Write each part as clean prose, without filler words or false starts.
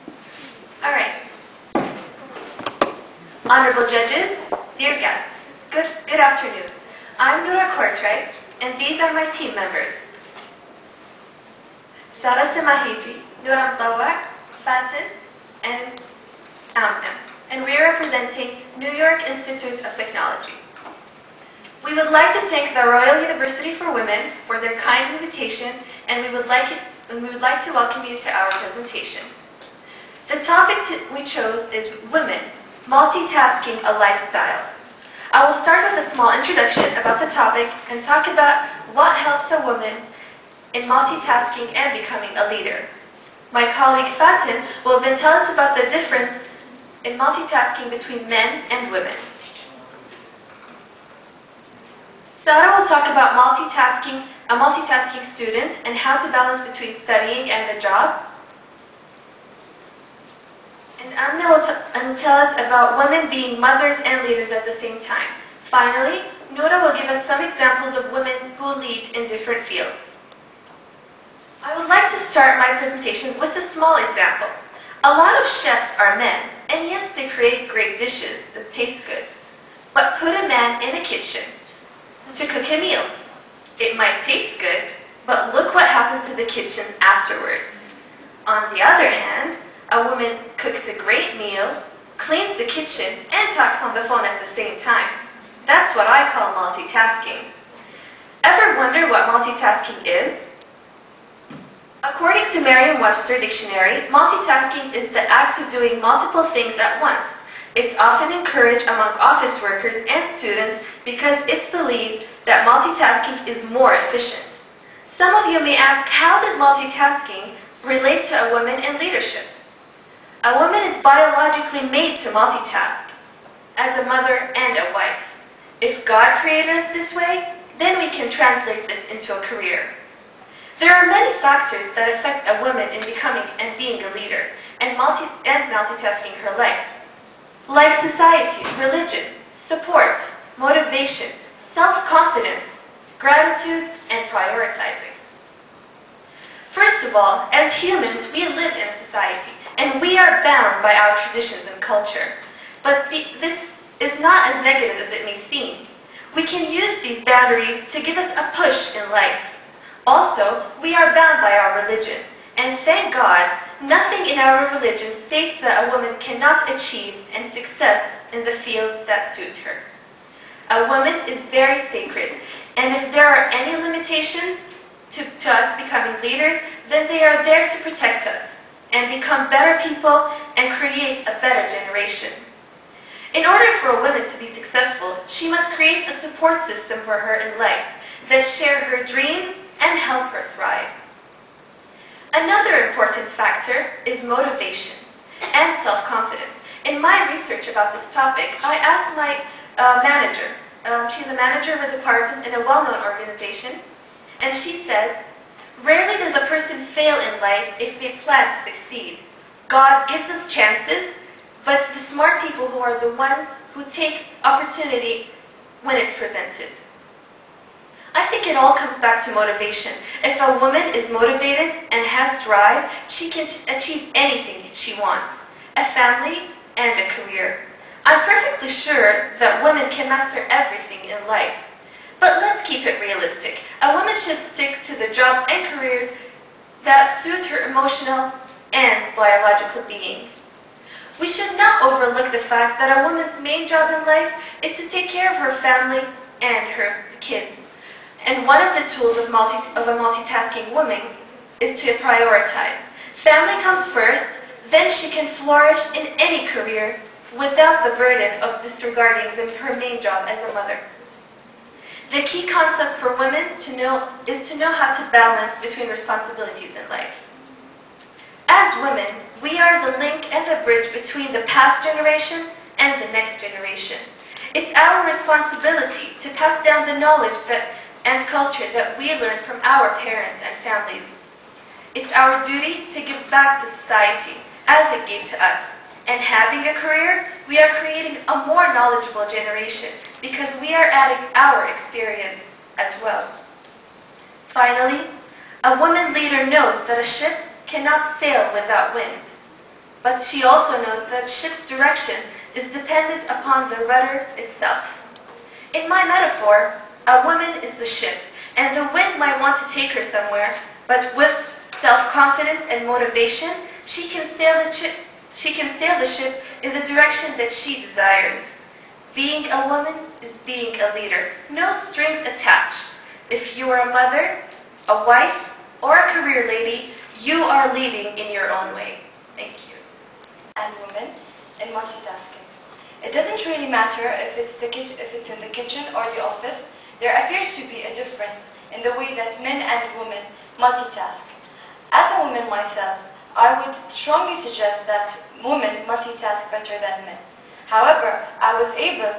All right. Honorable judges, dear guests, good afternoon. I'm RUWlrdfor, and these are my team members. Sara Semahiji, RUWlrdfor, Fatin, and Amna. And we are representing New York Institute of Technology. We would like to thank the Royal University for Women for their kind invitation, and we would like to welcome you to our presentation. The topic we chose is Women, Multitasking a Lifestyle. I will start with a small introduction about the topic and talk about what helps a woman in multitasking and becoming a leader. My colleague Fatin will then tell us about the difference in multitasking between men and women. Sara will talk about a multitasking student and how to balance between studying and the job. And Amna will tell us about women being mothers and leaders at the same time. Finally, Noura will give us some examples of women who lead in different fields. I would like to start my presentation with a small example. A lot of chefs are men, and yes, they create great dishes that taste good. But put a man in a kitchen to cook a meal. It might taste good, but look what happens to the kitchen afterwards. On the other hand, a woman cooks a great meal, cleans the kitchen, and talks on the phone at the same time. That's what I call multitasking. Ever wonder what multitasking is? According to Merriam-Webster Dictionary, multitasking is the act of doing multiple things at once. It's often encouraged among office workers and students because it's believed that multitasking is more efficient. Some of you may ask, how does multitasking relate to a woman in leadership? A woman is biologically made to multitask, as a mother and a wife. If God created us this way, then we can translate this into a career. There are many factors that affect a woman in becoming and being a leader, and multitasking her life, like society, religion, support, motivation, self-confidence, gratitude, and prioritizing. First of all, as humans, we live in society, and we are bound by our traditions and culture. But this is not as negative as it may seem. We can use these boundaries to give us a push in life. Also, we are bound by our religion, and thank God, nothing in our religion states that a woman cannot achieve and success in the fields that suit her. A woman is very sacred, and if there are any limitations to us becoming leaders, then they are there to protect us and become better people and create a better generation. In order for a woman to be successful, she must create a support system for her in life that share her dreams and help her thrive. Another important factor is motivation and self-confidence. In my research about this topic, I asked my manager. She's a manager with a department in a well-known organization, and she says, rarely does a person fail in life if they plan to succeed. God gives us chances, but it's the smart people who are the ones who take opportunity when it's presented. I think it all comes back to motivation. If a woman is motivated and has drive, she can achieve anything she wants, a family and a career. I'm perfectly sure that women can master everything in life. But let's keep it realistic. A woman should stick to the jobs and careers that suit her emotional and biological being. We should not overlook the fact that a woman's main job in life is to take care of her family and her kids. And one of the tools of a multitasking woman is to prioritize. Family comes first, then she can flourish in any career without the burden of disregarding her main job as a mother. The key concept for women is to know how to balance between responsibilities in life. As women, we are the link and the bridge between the past generation and the next generation. It's our responsibility to pass down the knowledge and culture that we learned from our parents and families. It's our duty to give back to society as it gave to us. And having a career, we are creating a more knowledgeable generation because we are adding our experience as well. Finally, a woman leader knows that a ship cannot sail without wind. But she also knows that ship's direction is dependent upon the rudder itself. In my metaphor, a woman is the ship, and the wind might want to take her somewhere, but with self-confidence and motivation, she can sail the ship in the direction that she desires. Being a woman is being a leader, no strings attached. If you are a mother, a wife, or a career lady, you are leading in your own way. Thank you. And women in multitasking. It doesn't really matter if it's in the kitchen or the office. There appears to be a difference in the way that men and women multitask. As a woman myself, I would strongly suggest that women multitask better than men. However, I was able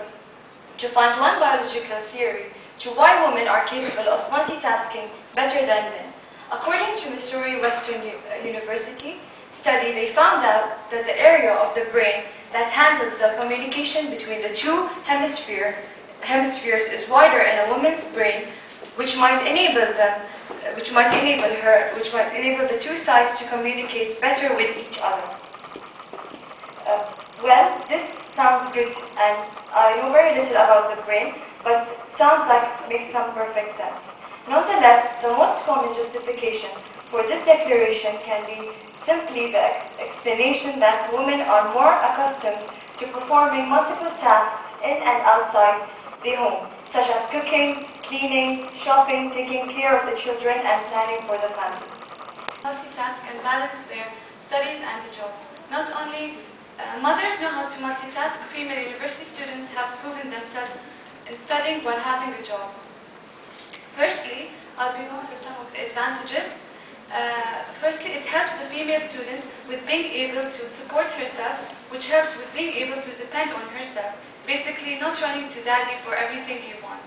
to find one biological theory to why women are capable of multitasking better than men. According to Missouri Western University study, they found out that the area of the brain that handles the communication between the two hemispheres is wider in a woman's brain, which might enable the two sides to communicate better with each other. Well, this sounds good, and I know very little about the brain, but sounds like it makes some perfect sense. Nonetheless, the most common justification for this declaration can be simply the explanation that women are more accustomed to performing multiple tasks in and outside the home, such as cooking, cleaning, shopping, taking care of the children, and planning for the family. Multitask and balance their studies and the job. Not only mothers know how to multitask, female university students have proven themselves in studying while having a job. Firstly, I'll be going through some of the advantages. Firstly, it helps the female student with being able to support herself, which helps with being able to depend on herself. Basically, not running to daddy for everything you want.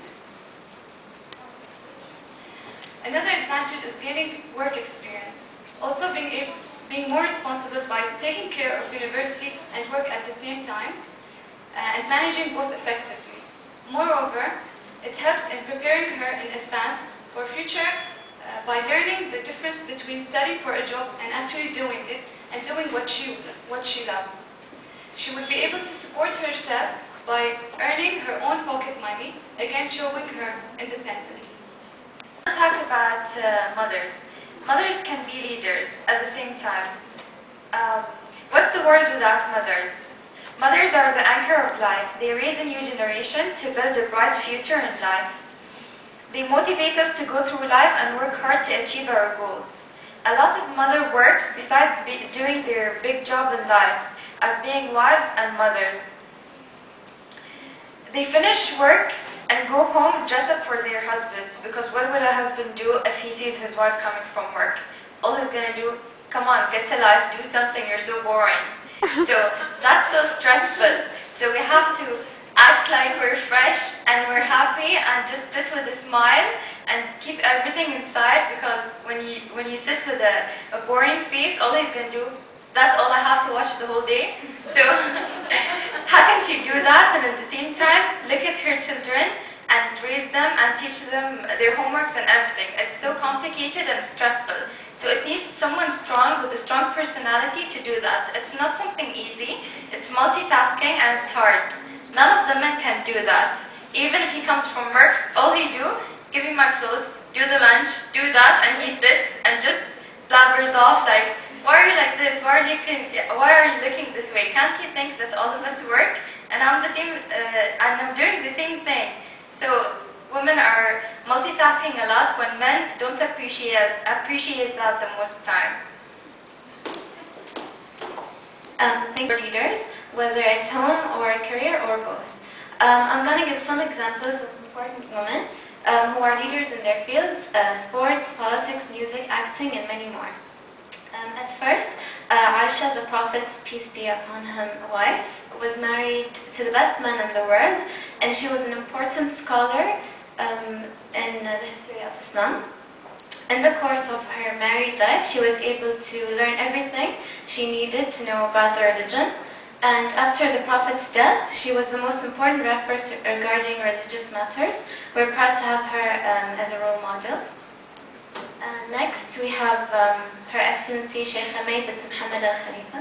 Another advantage is gaining work experience. Also being more responsible by taking care of university and work at the same time, and managing both effectively. Moreover, it helps in preparing her in advance for future by learning the difference between studying for a job and actually doing it and doing what she loves. She would be able to support herself by earning her own pocket money, again showing her independence. Let's talk about mothers. Mothers can be leaders at the same time. What's the world without mothers? Mothers are the anchor of life. They raise a new generation to build a bright future in life. They motivate us to go through life and work hard to achieve our goals. A lot of mothers work besides doing their big job in life as being wives and mothers. They finish work and go home dress up for their husbands, because what would a husband do if he sees his wife coming from work? All he's going to do, come on, get to life, do something, you're so boring. So that's so stressful. So we have to act like we're fresh and we're happy and just sit with a smile and keep everything inside, because when you sit with a boring face, all he's going to do, that's all I have to watch the whole day. So how can she do that and at the same time look at her children and raise them and teach them their homeworks and everything? It's so complicated and stressful. So it needs someone strong with a strong personality to do that. It's not something easy. It's multitasking and it's hard. None of the men can do that. Even if he comes from work, all he do, give me my clothes, do the lunch, do that, and he sits and just blabbers off like, why are you like this? Why are you looking this way? Can't you think that all of us work and I'm doing the same thing? So women are multitasking a lot when men don't appreciate that the most time. Think leaders, whether at home or a career or both. I'm going to give some examples of important women who are leaders in their fields: sports, politics, music, acting, and many more. At first, Aisha, the Prophet's peace be upon him, wife, was married to the best man in the world, and she was an important scholar in the history of Islam. In the course of her married life, she was able to learn everything she needed to know about the religion. And after the Prophet's death, she was the most important reference regarding religious matters. We're proud to have her as a role model. Next, we have Her Excellency Sheikh Hamid bin Mohammed Al Khalifa.